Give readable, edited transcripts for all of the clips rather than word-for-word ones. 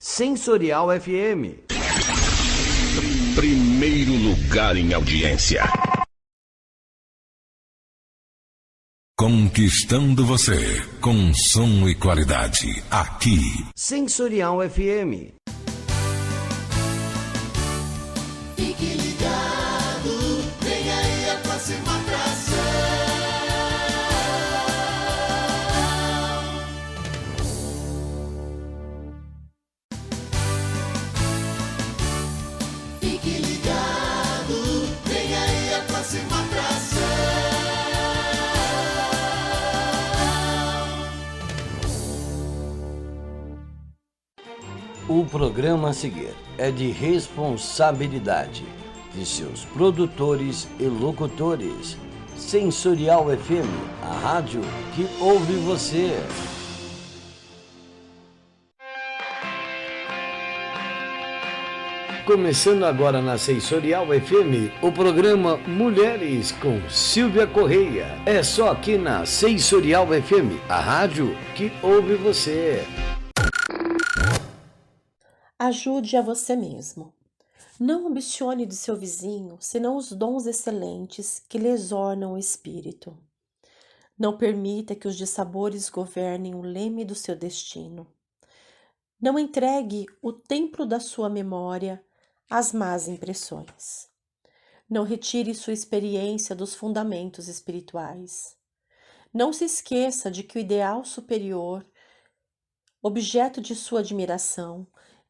Sensorial FM. Primeiro lugar em audiência. Conquistando você com som e qualidade aqui. Sensorial FM. Fique ligado, vem aí a próxima atração. Fique ligado, vem aí a próxima atração. O programa a seguir é de responsabilidade de seus produtores e locutores. Sensorial FM, a rádio que ouve você. Começando agora na Sensorial FM, o programa Mulheres com Silvia Correia. É só aqui na Sensorial FM, a rádio que ouve você. Ajude a você mesmo. Não ambicione de seu vizinho, senão os dons excelentes que lhes ornam o espírito. Não permita que os dissabores governem o leme do seu destino. Não entregue o templo da sua memória às más impressões. Não retire sua experiência dos fundamentos espirituais. Não se esqueça de que o ideal superior, objeto de sua admiração,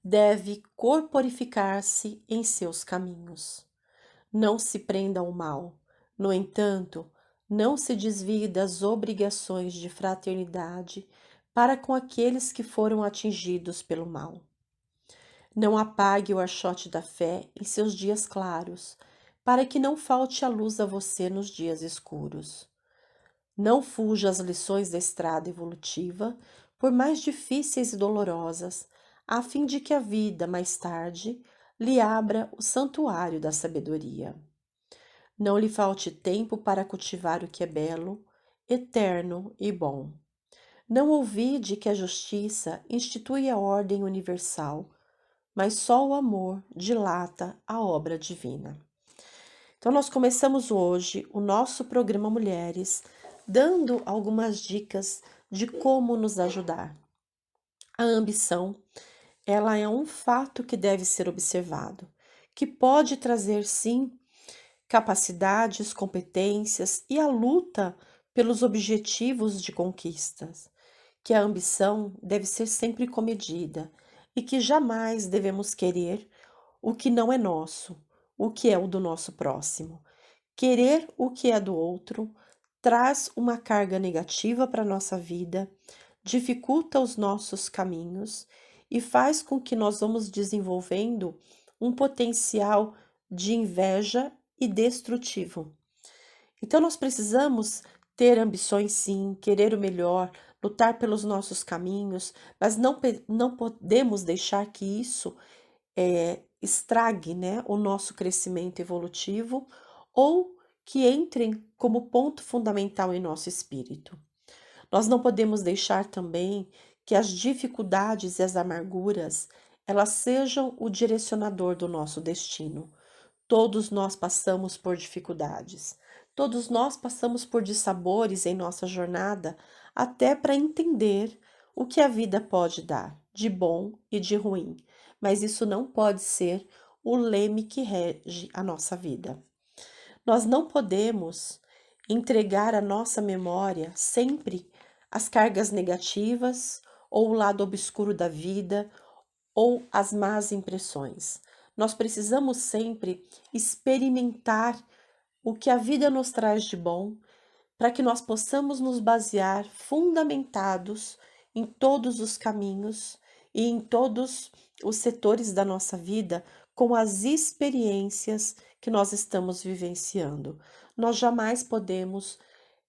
deve corporificar-se em seus caminhos. Não se prenda ao mal. No entanto, não se desvie das obrigações de fraternidade para com aqueles que foram atingidos pelo mal. Não apague o archote da fé em seus dias claros, para que não falte a luz a você nos dias escuros. Não fuja às lições da estrada evolutiva, por mais difíceis e dolorosas, a fim de que a vida, mais tarde, lhe abra o santuário da sabedoria. Não lhe falte tempo para cultivar o que é belo, eterno e bom. Não ouvide que a justiça institui a ordem universal, mas só o amor dilata a obra divina. Então, nós começamos hoje o nosso programa Mulheres, dando algumas dicas de como nos ajudar. A ambição, ela é um fato que deve ser observado, que pode trazer, sim, capacidades, competências e a luta pelos objetivos de conquistas, que a ambição deve ser sempre comedida e que jamais devemos querer o que não é nosso, o que é o do nosso próximo. Querer o que é do outro traz uma carga negativa para a nossa vida, dificulta os nossos caminhos e faz com que nós vamos desenvolvendo um potencial de inveja e destrutivo. Então nós precisamos ter ambições sim, querer o melhor, lutar pelos nossos caminhos, mas não podemos deixar que isso estrague, o nosso crescimento evolutivo ou que entrem como ponto fundamental em nosso espírito. Nós não podemos deixar também que as dificuldades e as amarguras, elas sejam o direcionador do nosso destino. Todos nós passamos por dificuldades, todos nós passamos por dissabores em nossa jornada, até para entender o que a vida pode dar, de bom e de ruim, mas isso não pode ser o leme que rege a nossa vida. Nós não podemos entregar à nossa memória sempre as cargas negativas ou o lado obscuro da vida ou as más impressões. Nós precisamos sempre experimentar o que a vida nos traz de bom, para que nós possamos nos basear fundamentados em todos os caminhos e em todos os setores da nossa vida com as experiências que nós estamos vivenciando. Nós jamais podemos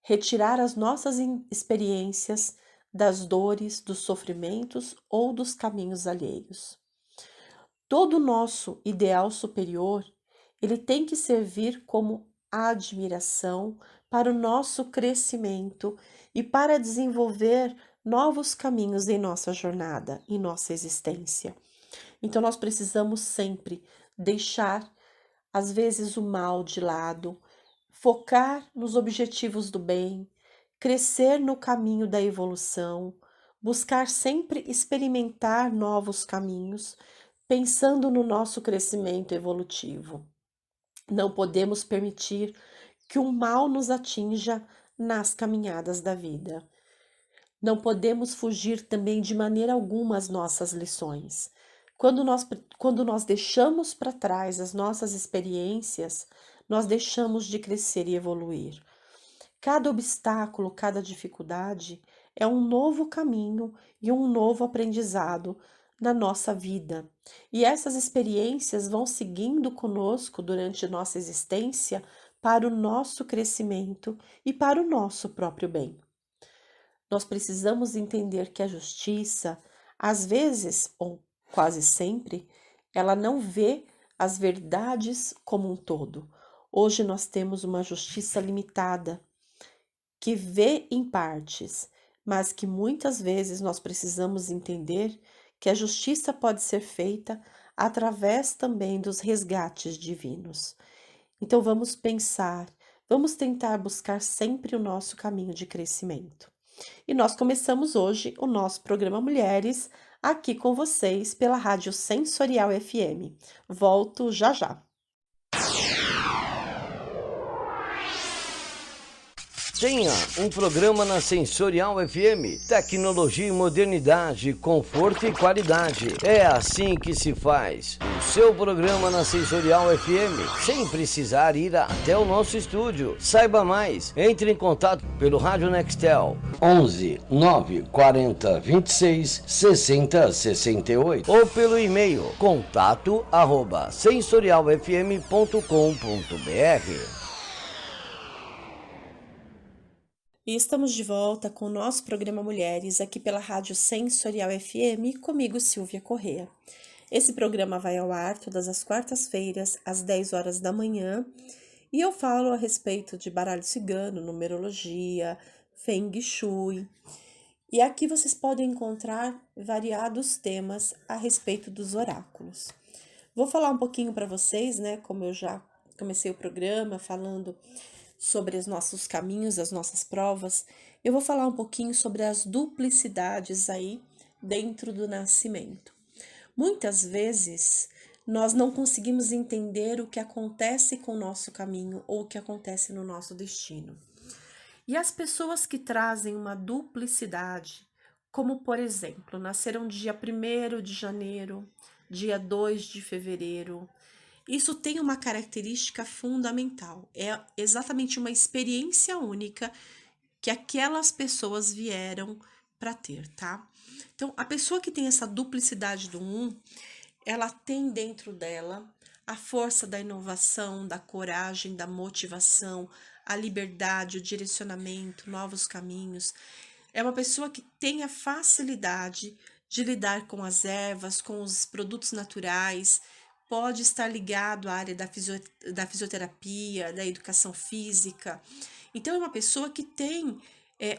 retirar as nossas experiências das dores, dos sofrimentos ou dos caminhos alheios. Todo o nosso ideal superior, ele tem que servir como admiração para o nosso crescimento e para desenvolver novos caminhos em nossa jornada, em nossa existência. Então, nós precisamos sempre deixar, às vezes, o mal de lado, focar nos objetivos do bem, crescer no caminho da evolução, buscar sempre experimentar novos caminhos, pensando no nosso crescimento evolutivo. Não podemos permitir que o mal nos atinja nas caminhadas da vida. Não podemos fugir também de maneira alguma as nossas lições. Quando nós deixamos para trás as nossas experiências, nós deixamos de crescer e evoluir. Cada obstáculo, cada dificuldade é um novo caminho e um novo aprendizado na nossa vida. E essas experiências vão seguindo conosco durante nossa existência para o nosso crescimento e para o nosso próprio bem. Nós precisamos entender que a justiça, às vezes, ou quase sempre, ela não vê as verdades como um todo. Hoje nós temos uma justiça limitada, que vê em partes, mas que muitas vezes nós precisamos entender que a justiça pode ser feita através também dos resgates divinos. Então vamos pensar, vamos tentar buscar sempre o nosso caminho de crescimento. E nós começamos hoje o nosso programa Mulheres aqui com vocês pela Rádio Sensorial FM. Volto já já. Tenha um programa na Sensorial FM. Tecnologia e modernidade, conforto e qualidade. É assim que se faz. O seu programa na Sensorial FM, sem precisar ir até o nosso estúdio. Saiba mais. Entre em contato pelo Rádio Nextel 11 940 26 60 68 ou pelo e-mail contato@sensorialfm.com.br. E estamos de volta com o nosso programa Mulheres aqui pela Rádio Sensorial FM, comigo Silvia Corrêa. Esse programa vai ao ar todas as quartas-feiras, às 10 horas da manhã, e eu falo a respeito de baralho cigano, numerologia, Feng Shui. E aqui vocês podem encontrar variados temas a respeito dos oráculos. Vou falar um pouquinho para vocês, né, como eu já comecei o programa falando sobre os nossos caminhos, as nossas provas. Eu vou falar um pouquinho sobre as duplicidades aí dentro do nascimento. Muitas vezes nós não conseguimos entender o que acontece com o nosso caminho ou o que acontece no nosso destino. E as pessoas que trazem uma duplicidade, como por exemplo, nasceram dia 1º de janeiro, dia 2 de fevereiro, isso tem uma característica fundamental, é exatamente uma experiência única que aquelas pessoas vieram para ter, tá? Então, a pessoa que tem essa duplicidade do 1, ela tem dentro dela a força da inovação, da coragem, da motivação, a liberdade, o direcionamento, novos caminhos. É uma pessoa que tem a facilidade de lidar com as ervas, com os produtos naturais, pode estar ligado à área da fisioterapia, da educação física. Então, é uma pessoa que tem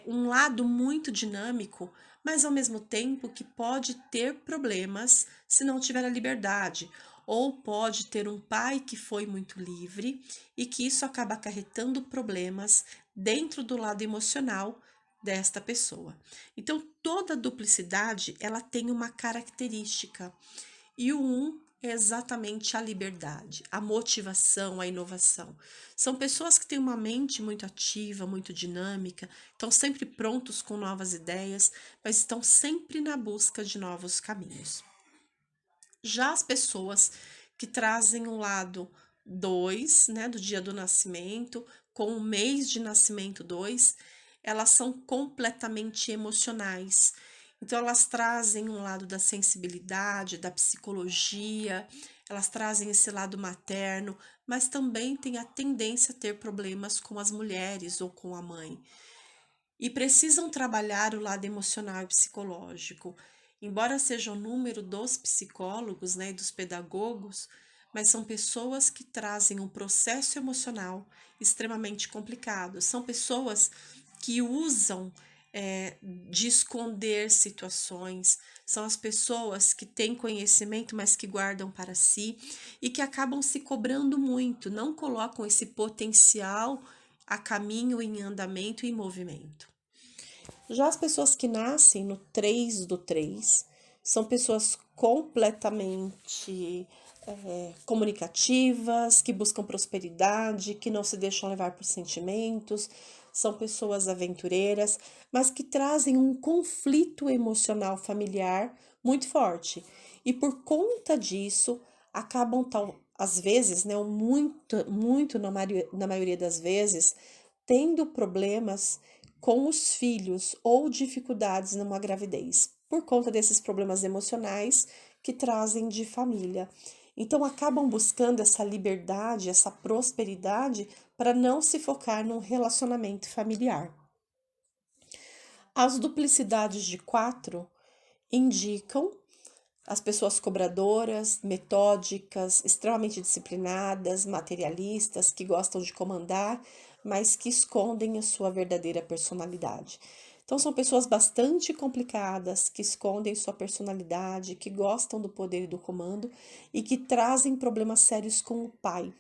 um lado muito dinâmico, mas ao mesmo tempo que pode ter problemas se não tiver a liberdade. Ou pode ter um pai que foi muito livre e que isso acaba acarretando problemas dentro do lado emocional desta pessoa. Então, toda duplicidade, ela tem uma característica. E o 1 é exatamente a liberdade, a motivação, a inovação. São pessoas que têm uma mente muito ativa, muito dinâmica, estão sempre prontos com novas ideias, mas estão sempre na busca de novos caminhos. Já as pessoas que trazem o lado 2, né, do dia do nascimento, com o mês de nascimento 2, elas são completamente emocionais. Então, elas trazem um lado da sensibilidade, da psicologia, elas trazem esse lado materno, mas também têm a tendência a ter problemas com as mulheres ou com a mãe. E precisam trabalhar o lado emocional e psicológico. Embora seja o número dos psicólogos, né, e dos pedagogos, mas são pessoas que trazem um processo emocional extremamente complicado. São pessoas que usam de esconder situações, são as pessoas que têm conhecimento, mas que guardam para si e que acabam se cobrando muito, não colocam esse potencial a caminho, em andamento e em movimento. Já as pessoas que nascem no 3 do 3 são pessoas completamente comunicativas, que buscam prosperidade, que não se deixam levar por sentimentos, são pessoas aventureiras, mas que trazem um conflito emocional familiar muito forte. E por conta disso, acabam, às vezes, né, muito na maioria das vezes, tendo problemas com os filhos ou dificuldades numa gravidez, por conta desses problemas emocionais que trazem de família. Então, acabam buscando essa liberdade, essa prosperidade, para não se focar num relacionamento familiar. As duplicidades de 4 indicam as pessoas cobradoras, metódicas, extremamente disciplinadas, materialistas, que gostam de comandar, mas que escondem a sua verdadeira personalidade. Então, são pessoas bastante complicadas, que escondem sua personalidade, que gostam do poder e do comando e que trazem problemas sérios com o pai.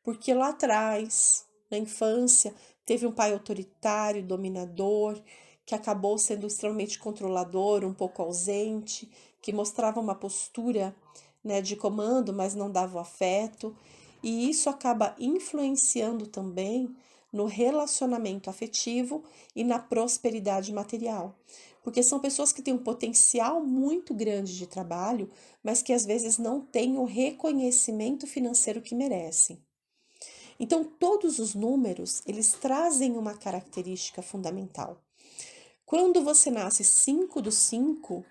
Porque lá atrás, na infância, teve um pai autoritário, dominador, que acabou sendo extremamente controlador, um pouco ausente, que mostrava uma postura, né, de comando, mas não dava o afeto. E isso acaba influenciando também no relacionamento afetivo e na prosperidade material. Porque são pessoas que têm um potencial muito grande de trabalho, mas que às vezes não têm o reconhecimento financeiro que merecem. Então, todos os números, eles trazem uma característica fundamental. Quando você nasce 5 do 5,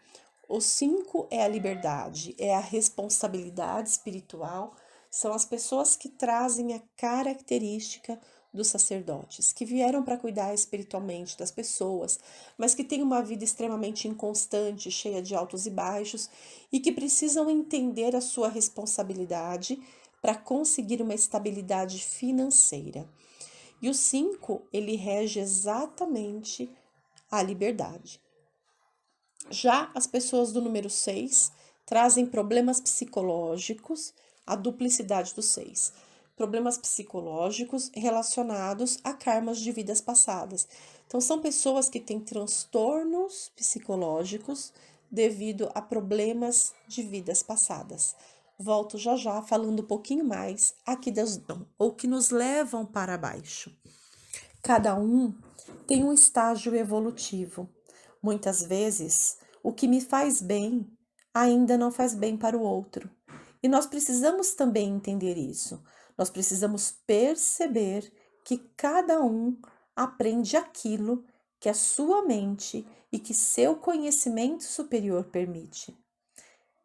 o 5 é a liberdade, é a responsabilidade espiritual, são as pessoas que trazem a característica dos sacerdotes, que vieram para cuidar espiritualmente das pessoas, mas que têm uma vida extremamente inconstante, cheia de altos e baixos, e que precisam entender a sua responsabilidade para conseguir uma estabilidade financeira. E o 5, ele rege exatamente a liberdade. Já as pessoas do número 6 trazem problemas psicológicos, a duplicidade do 6. Problemas psicológicos relacionados a karmas de vidas passadas. Então, são pessoas que têm transtornos psicológicos devido a problemas de vidas passadas. Volto já já falando um pouquinho mais aqui das ou que nos levam para baixo. Cada um tem um estágio evolutivo. Muitas vezes, o que me faz bem ainda não faz bem para o outro. E nós precisamos também entender isso. Nós precisamos perceber que cada um aprende aquilo que a sua mente e que seu conhecimento superior permite.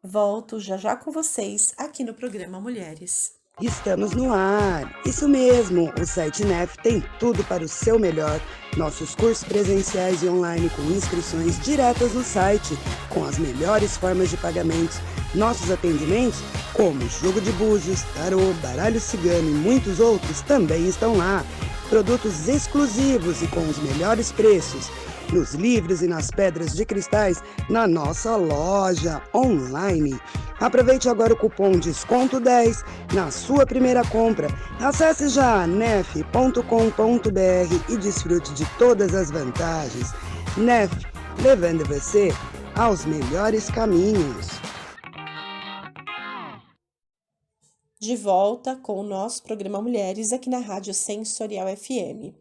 Volto já já com vocês aqui no programa Mulheres. Estamos no ar, isso mesmo, o site NEF tem tudo para o seu melhor. Nossos cursos presenciais e online com inscrições diretas no site, com as melhores formas de pagamentos. Nossos atendimentos, como jogo de búzios, tarô, baralho cigano e muitos outros, também estão lá. Produtos exclusivos e com os melhores preços. Nos livros e nas pedras de cristais, na nossa loja online. Aproveite agora o cupom Desconto 10 na sua primeira compra. Acesse já nef.com.br e desfrute de todas as vantagens. Nef, levando você aos melhores caminhos. De volta com o nosso programa Mulheres aqui na Rádio Sensorial FM.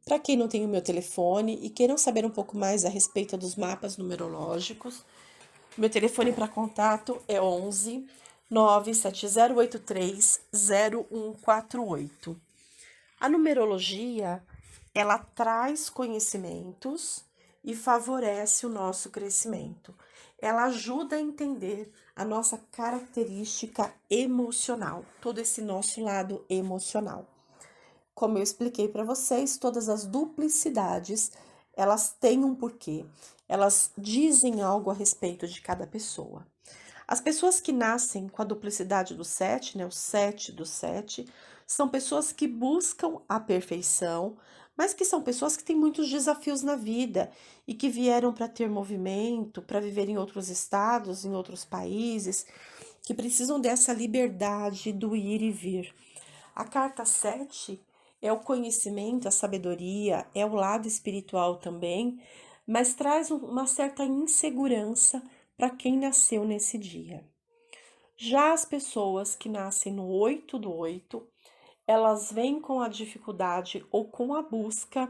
Para quem não tem o meu telefone e queiram saber um pouco mais a respeito dos mapas numerológicos, meu telefone para contato é 11 97083 0148. A numerologia, ela traz conhecimentos e favorece o nosso crescimento. Ela ajuda a entender a nossa característica emocional, todo esse nosso lado emocional. Como eu expliquei para vocês, todas as duplicidades, elas têm um porquê. Elas dizem algo a respeito de cada pessoa. As pessoas que nascem com a duplicidade do 7, né, o 7 do 7, são pessoas que buscam a perfeição, mas que são pessoas que têm muitos desafios na vida e que vieram para ter movimento, para viver em outros estados, em outros países, que precisam dessa liberdade do ir e vir. A carta 7 é o conhecimento, a sabedoria, é o lado espiritual também, mas traz uma certa insegurança para quem nasceu nesse dia. Já as pessoas que nascem no 8 do 8, elas vêm com a dificuldade ou com a busca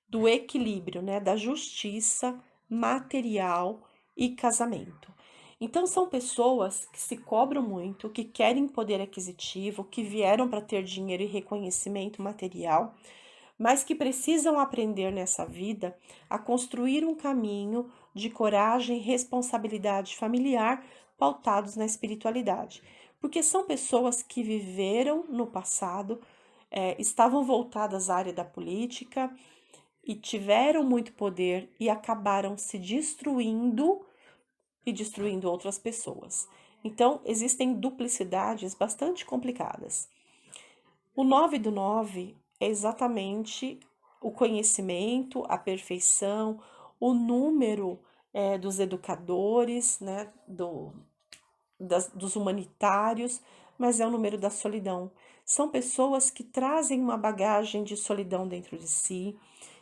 do equilíbrio, né, da justiça material e casamento. Então, são pessoas que se cobram muito, que querem poder aquisitivo, que vieram para ter dinheiro e reconhecimento material, mas que precisam aprender nessa vida a construir um caminho de coragem e responsabilidade familiar pautados na espiritualidade. Porque são pessoas que viveram no passado, estavam voltadas à área da política e tiveram muito poder e acabaram se destruindo e destruindo outras pessoas. Então, existem duplicidades bastante complicadas. O 9 do 9 é exatamente o conhecimento, a perfeição, o número dos educadores, né, dos humanitários, mas é o número da solidão. São pessoas que trazem uma bagagem de solidão dentro de si,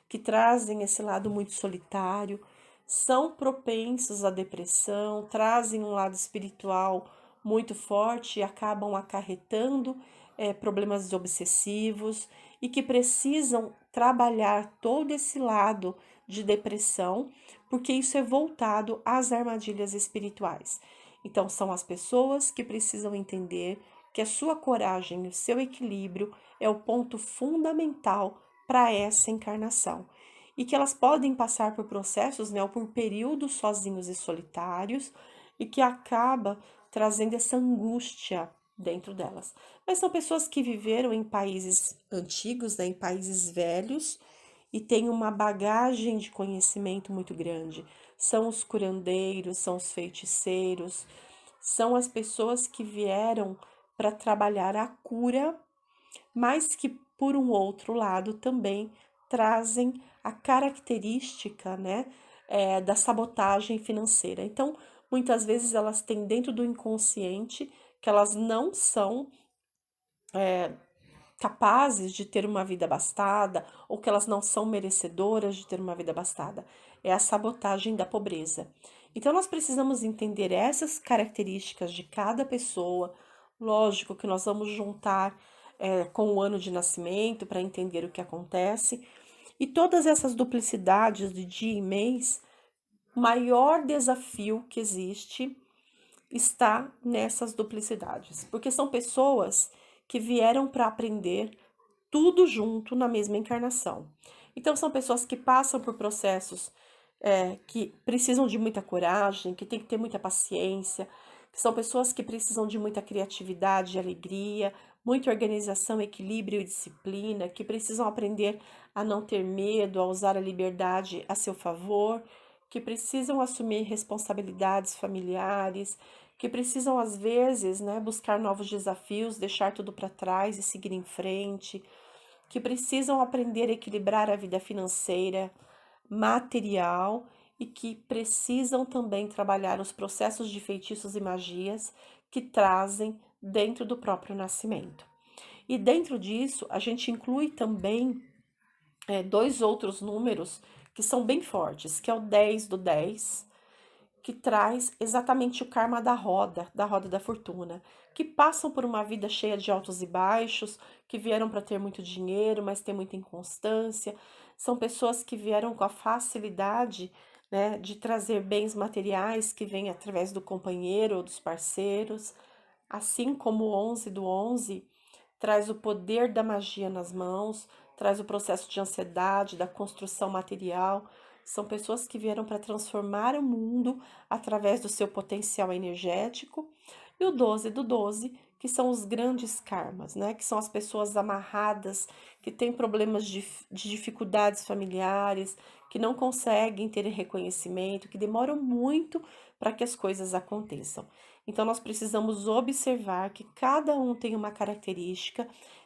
que trazem esse lado muito solitário, são propensos à depressão, trazem um lado espiritual muito forte e acabam acarretando problemas obsessivos e que precisam trabalhar todo esse lado de depressão, porque isso é voltado às armadilhas espirituais. Então, são as pessoas que precisam entender que a sua coragem e o seu equilíbrio é o ponto fundamental para essa encarnação. E que elas podem passar por processos, né, ou por períodos sozinhos e solitários, e que acaba trazendo essa angústia dentro delas. Mas são pessoas que viveram em países antigos, né, em países velhos, e têm uma bagagem de conhecimento muito grande. São os curandeiros, são os feiticeiros, são as pessoas que vieram para trabalhar a cura, mas que, por um outro lado, também trazem a característica, né, da sabotagem financeira. Então, muitas vezes elas têm dentro do inconsciente que elas não são capazes de ter uma vida abastada ou que elas não são merecedoras de ter uma vida abastada. É a sabotagem da pobreza. Então, nós precisamos entender essas características de cada pessoa. Lógico que nós vamos juntar com o ano de nascimento para entender o que acontece. E todas essas duplicidades de dia e mês, o maior desafio que existe está nessas duplicidades, porque são pessoas que vieram para aprender tudo junto na mesma encarnação. Então, são pessoas que passam por processos que precisam de muita coragem, que tem que ter muita paciência, que são pessoas que precisam de muita criatividade e alegria, muita organização, equilíbrio e disciplina, que precisam aprender a não ter medo, a usar a liberdade a seu favor, que precisam assumir responsabilidades familiares, que precisam, às vezes, né, buscar novos desafios, deixar tudo para trás e seguir em frente, que precisam aprender a equilibrar a vida financeira, material e que precisam também trabalhar os processos de feitiços e magias que trazem dentro do próprio nascimento. E dentro disso, a gente inclui também dois outros números que são bem fortes, que é o 10 do 10, que traz exatamente o karma da roda da fortuna, que passam por uma vida cheia de altos e baixos, que vieram para ter muito dinheiro, mas tem muita inconstância. São pessoas que vieram com a facilidade, né, de trazer bens materiais que vêm através do companheiro ou dos parceiros, assim como o 11 do 11 traz o poder da magia nas mãos, traz o processo de ansiedade, da construção material. São pessoas que vieram para transformar o mundo através do seu potencial energético. E o 12 do 12, que são os grandes karmas, né? Que são as pessoas amarradas, que têm problemas de dificuldades familiares, que não conseguem ter reconhecimento, que demoram muito para que as coisas aconteçam. Então, nós precisamos observar que cada um tem uma característica,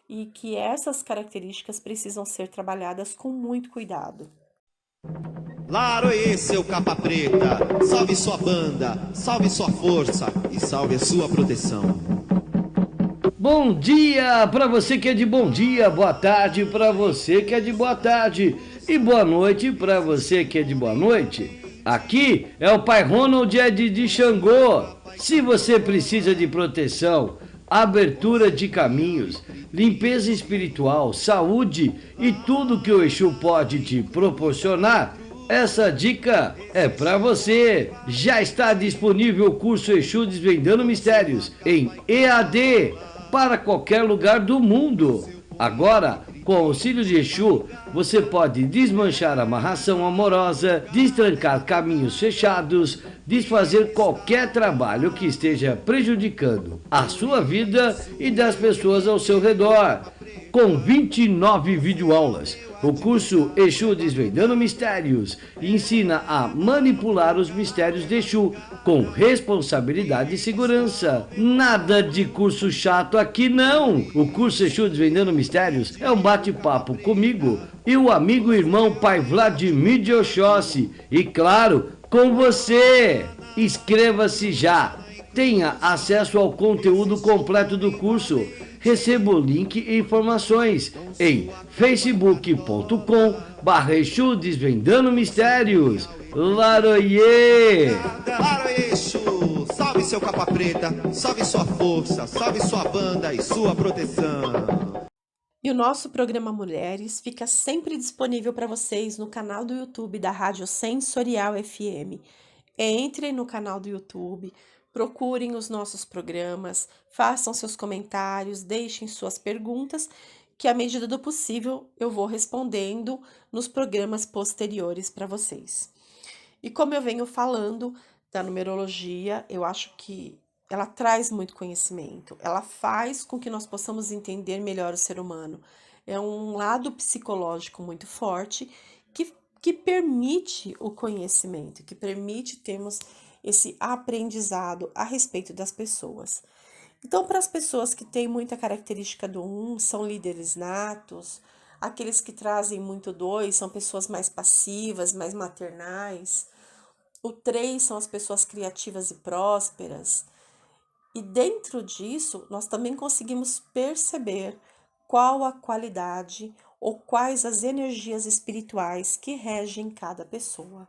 e que essas características precisam ser trabalhadas com muito cuidado. Laroê, seu capa preta, salve sua banda, salve sua força e salve a sua proteção. Bom dia para você que é de bom dia, boa tarde para você que é de boa tarde e boa noite para você que é de boa noite. Aqui é o Pai Ronald de Xangô. Se você precisa de proteção, abertura de caminhos, limpeza espiritual, saúde e tudo que o Exu pode te proporcionar, essa dica é para você. Já está disponível o curso Exu Desvendando Mistérios em EAD para qualquer lugar do mundo. Agora, com o auxílio de Exu, você pode desmanchar amarração amorosa, destrancar caminhos fechados, desfazer qualquer trabalho que esteja prejudicando a sua vida e das pessoas ao seu redor. Com 29 videoaulas, o curso Exu Desvendando Mistérios ensina a manipular os mistérios de Exu com responsabilidade e segurança. Nada de curso chato aqui não! O curso Exu Desvendando Mistérios é um bate-papo comigo e o amigo e irmão Pai Vladimir de Oxóssi e, claro, com você! Inscreva-se já! Tenha acesso ao conteúdo completo do curso. Receba o link e informações em facebook.com/Exu Desvendando Mistérios. Laroie! Laroê, Exu, salve seu capa preta, salve sua força, salve sua banda e sua proteção. E o nosso programa Mulheres fica sempre disponível para vocês no canal do YouTube da Rádio Sensorial FM. Entrem no canal do YouTube, procurem os nossos programas, façam seus comentários, deixem suas perguntas, que à medida do possível eu vou respondendo nos programas posteriores para vocês. E como eu venho falando da numerologia, eu acho que ela traz muito conhecimento, ela faz com que nós possamos entender melhor o ser humano. É um lado psicológico muito forte que permite o conhecimento, que permite termos esse aprendizado a respeito das pessoas. Então, para as pessoas que têm muita característica do 1, são líderes natos, aqueles que trazem muito 2 são pessoas mais passivas, mais maternais. O 3 são as pessoas criativas e prósperas. E dentro disso, nós também conseguimos perceber qual a qualidade ou quais as energias espirituais que regem cada pessoa.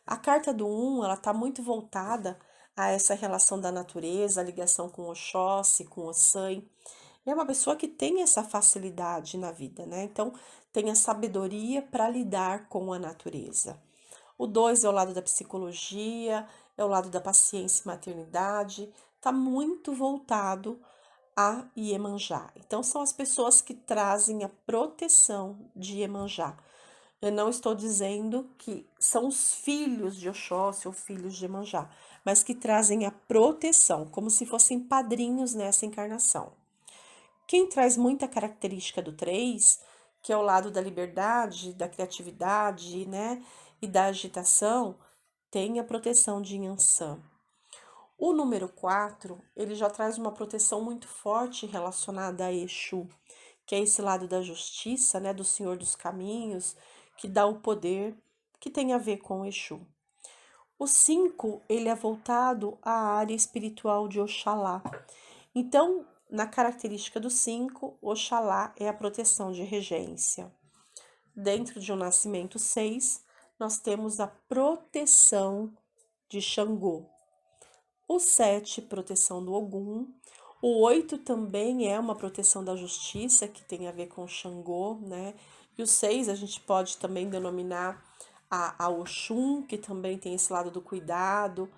A carta do 1, ela está muito voltada a essa relação da natureza, a ligação com Oxóssi, com Ossan. É uma pessoa que tem essa facilidade na vida, né? Então, tem a sabedoria para lidar com a natureza. O 2 é o lado da psicologia, é o lado da paciência e maternidade, está muito voltado a Iemanjá. Então, são as pessoas que trazem a proteção de Iemanjá. Eu não estou dizendo que são os filhos de Oxóssi ou filhos de Iemanjá, mas que trazem a proteção, como se fossem padrinhos nessa encarnação. Quem traz muita característica do 3, que é o lado da liberdade, da criatividade, né, e da agitação, tem a proteção de Yansan. O número 4, ele já traz uma proteção muito forte relacionada a Exu, que é esse lado da justiça, né, do Senhor dos Caminhos, que dá o poder, que tem a ver com Exu. O 5, ele é voltado à área espiritual de Oxalá. Então, na característica do 5, Oxalá é a proteção de regência. Dentro de um nascimento 6, nós temos a proteção de Xangô. O 7, proteção do Ogum. O 8 também é uma proteção da justiça, que tem a ver com Xangô, né? E o 6 a gente pode também denominar a Oxum, que também tem esse lado do cuidado,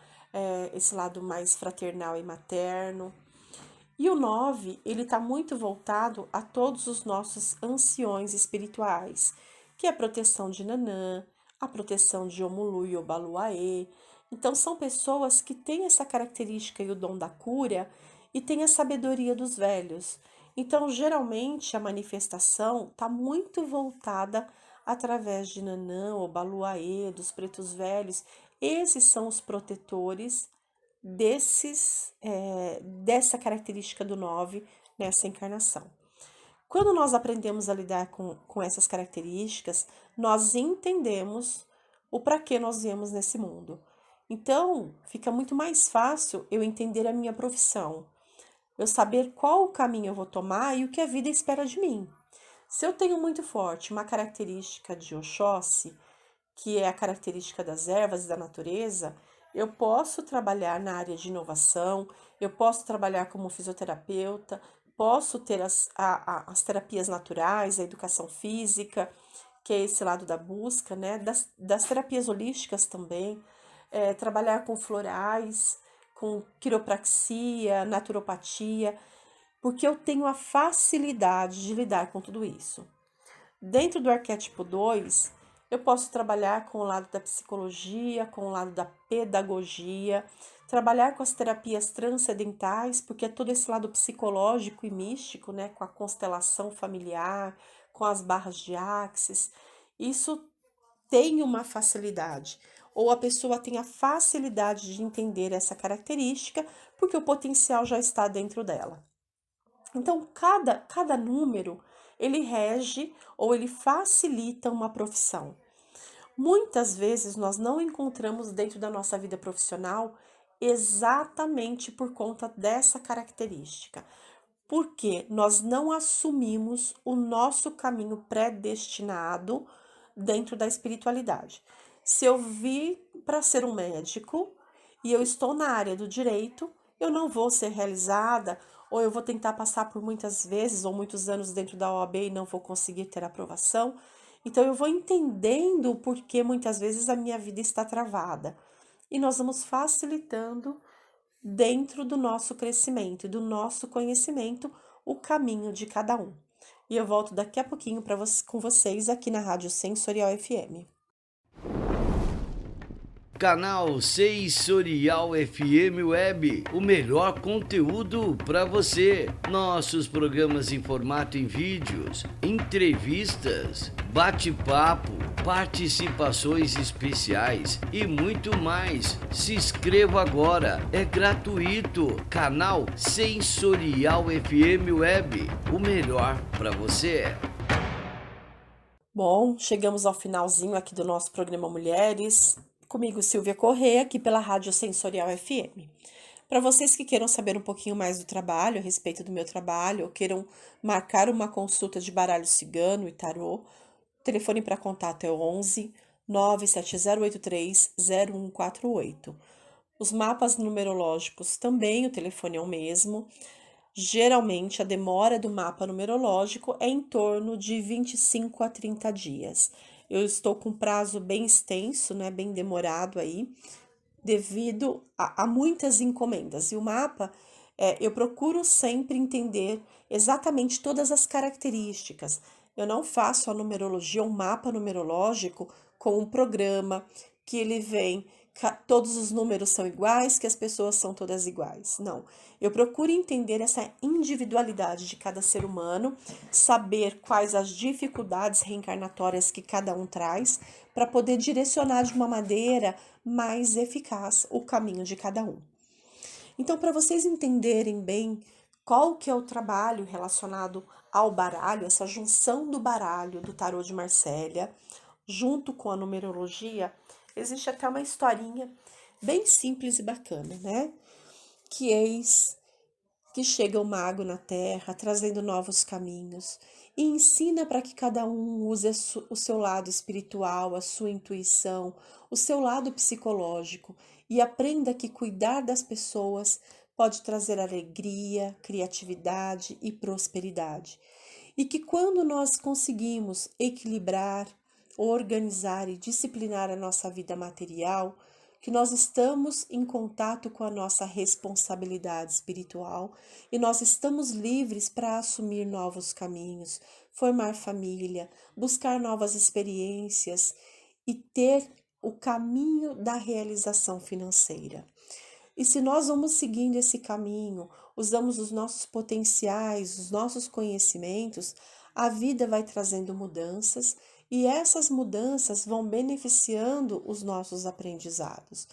esse lado mais fraternal e materno. E o 9, ele está muito voltado a todos os nossos anciões espirituais, que é a proteção de Nanã, a proteção de Omulu e Obaluaê. Então, são pessoas que têm essa característica e o dom da cura e têm a sabedoria dos velhos. Então, geralmente, a manifestação está muito voltada através de Nanã, Obaluaê, dos pretos velhos. Esses são os protetores dessa característica do 9 nessa encarnação. Quando nós aprendemos a lidar com essas características, nós entendemos o para que nós viemos nesse mundo. Então, fica muito mais fácil eu entender a minha profissão, eu saber qual o caminho eu vou tomar e o que a vida espera de mim. Se eu tenho muito forte uma característica de Oxóssi, que é a característica das ervas e da natureza, eu posso trabalhar na área de inovação, eu posso trabalhar como fisioterapeuta, posso ter as terapias naturais, a educação física, que é esse lado da busca, né? Das terapias holísticas também, trabalhar com florais, com quiropraxia, naturopatia, porque eu tenho a facilidade de lidar com tudo isso. Dentro do arquétipo 2, eu posso trabalhar com o lado da psicologia, com o lado da pedagogia, trabalhar com as terapias transcendentais, porque é todo esse lado psicológico e místico, né, com a constelação familiar, com as barras de Axis. Isso tem uma facilidade, ou a pessoa tem a facilidade de entender essa característica, porque o potencial já está dentro dela. Então, cada número, ele rege ou ele facilita uma profissão. Muitas vezes nós não encontramos dentro da nossa vida profissional exatamente por conta dessa característica, porque nós não assumimos o nosso caminho predestinado dentro da espiritualidade. Se eu vim para ser um médico e eu estou na área do direito, eu não vou ser realizada, ou eu vou tentar passar por muitas vezes ou muitos anos dentro da OAB e não vou conseguir ter aprovação. Então, eu vou entendendo o porquê muitas vezes a minha vida está travada. E nós vamos facilitando dentro do nosso crescimento e do nosso conhecimento o caminho de cada um. E eu volto daqui a pouquinho com vocês aqui na Rádio Sensorial FM. Canal Sensorial FM Web, o melhor conteúdo para você. Nossos programas em formato em vídeos, entrevistas, bate-papo, participações especiais e muito mais. Se inscreva agora, é gratuito. Canal Sensorial FM Web, o melhor para você. Bom, chegamos ao finalzinho aqui do nosso programa Mulheres. Comigo, Silvia Corrêa, aqui pela Rádio Sensorial FM. Para vocês que queiram saber um pouquinho mais do trabalho, a respeito do meu trabalho, ou queiram marcar uma consulta de baralho cigano e tarô, o telefone para contato é 11 97083 0148. Os mapas numerológicos também, o telefone é o mesmo. Geralmente, a demora do mapa numerológico é em torno de 25 a 30 dias. Eu estou com prazo bem extenso, né, bem demorado aí, devido a muitas encomendas. E o mapa, eu procuro sempre entender exatamente todas as características. Eu não faço a numerologia, um mapa numerológico com um programa que ele vem, todos os números são iguais, que as pessoas são todas iguais. Não, eu procuro entender essa individualidade de cada ser humano, saber quais as dificuldades reencarnatórias que cada um traz, para poder direcionar de uma maneira mais eficaz o caminho de cada um. Então, para vocês entenderem bem qual que é o trabalho relacionado ao baralho, essa junção do baralho do tarô de Marsella, junto com a numerologia, existe até uma historinha bem simples e bacana, né? Que eis que chega o mago na Terra, trazendo novos caminhos, e ensina para que cada um use o seu lado espiritual, a sua intuição, o seu lado psicológico, e aprenda que cuidar das pessoas pode trazer alegria, criatividade e prosperidade. E que quando nós conseguimos equilibrar, organizar e disciplinar a nossa vida material, que nós estamos em contato com a nossa responsabilidade espiritual e nós estamos livres para assumir novos caminhos, formar família, buscar novas experiências e ter o caminho da realização financeira. E se nós vamos seguindo esse caminho, usamos os nossos potenciais, os nossos conhecimentos, a vida vai trazendo mudanças e essas mudanças vão beneficiando os nossos aprendizados.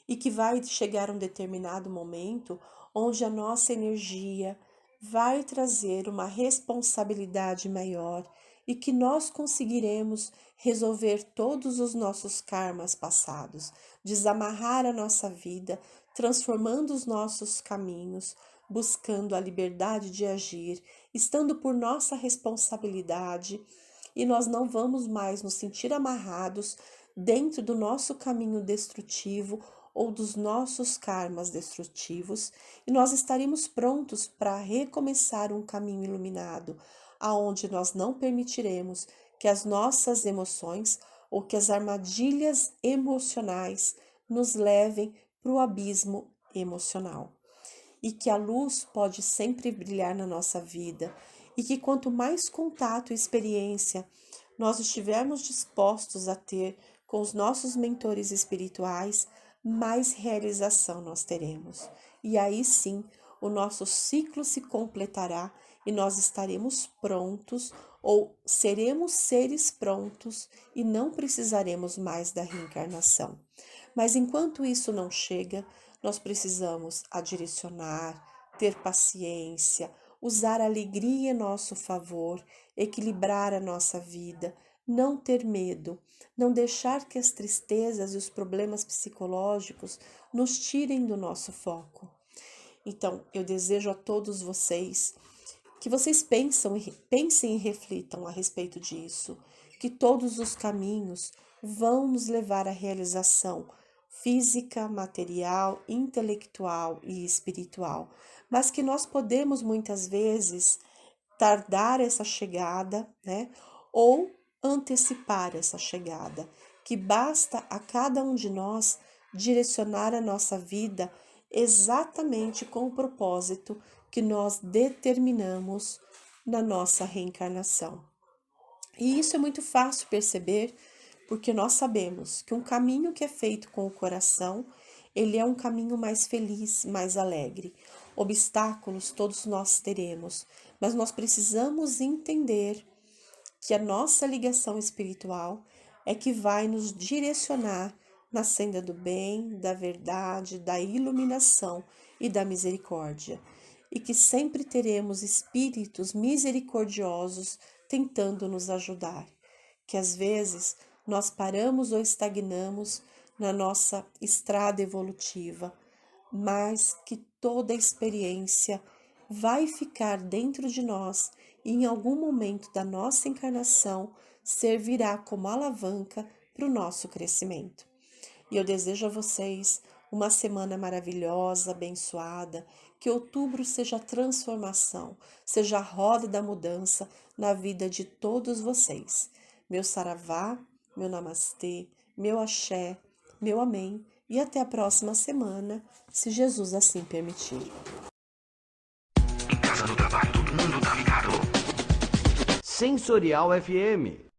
E que vai chegar um determinado momento onde a nossa energia vai trazer uma responsabilidade maior e que nós conseguiremos resolver todos os nossos karmas passados, desamarrar a nossa vida, transformando os nossos caminhos, buscando a liberdade de agir, estando por nossa responsabilidade, e nós não vamos mais nos sentir amarrados dentro do nosso caminho destrutivo ou dos nossos karmas destrutivos, e nós estaremos prontos para recomeçar um caminho iluminado, aonde nós não permitiremos que as nossas emoções ou que as armadilhas emocionais nos levem para o abismo emocional. E que a luz pode sempre brilhar na nossa vida, e que quanto mais contato e experiência nós estivermos dispostos a ter com os nossos mentores espirituais, mais realização nós teremos. E aí sim, o nosso ciclo se completará e nós estaremos prontos ou seremos seres prontos e não precisaremos mais da reencarnação. Mas enquanto isso não chega, nós precisamos direcionar, ter paciência, usar a alegria em nosso favor, equilibrar a nossa vida, não ter medo, não deixar que as tristezas e os problemas psicológicos nos tirem do nosso foco. Então, eu desejo a todos vocês que vocês pensem e reflitam a respeito disso, que todos os caminhos vão nos levar à realização física, material, intelectual e espiritual, mas que nós podemos muitas vezes tardar essa chegada, né? Ou antecipar essa chegada, que basta a cada um de nós direcionar a nossa vida exatamente com o propósito que nós determinamos na nossa reencarnação. E isso é muito fácil perceber, porque nós sabemos que um caminho que é feito com o coração, ele é um caminho mais feliz, mais alegre. Obstáculos todos nós teremos, mas nós precisamos entender que a nossa ligação espiritual é que vai nos direcionar na senda do bem, da verdade, da iluminação e da misericórdia, e que sempre teremos espíritos misericordiosos tentando nos ajudar, que às vezes nós paramos ou estagnamos na nossa estrada evolutiva, mas que toda experiência vai ficar dentro de nós e em algum momento da nossa encarnação servirá como alavanca para o nosso crescimento. E eu desejo a vocês uma semana maravilhosa, abençoada, que outubro seja transformação, seja a roda da mudança na vida de todos vocês. Meu saravá, meu namastê, meu axé, meu amém, e até a próxima semana, se Jesus assim permitir. Em casa, no trabalho, todo mundo tá ligado. Sensorial FM.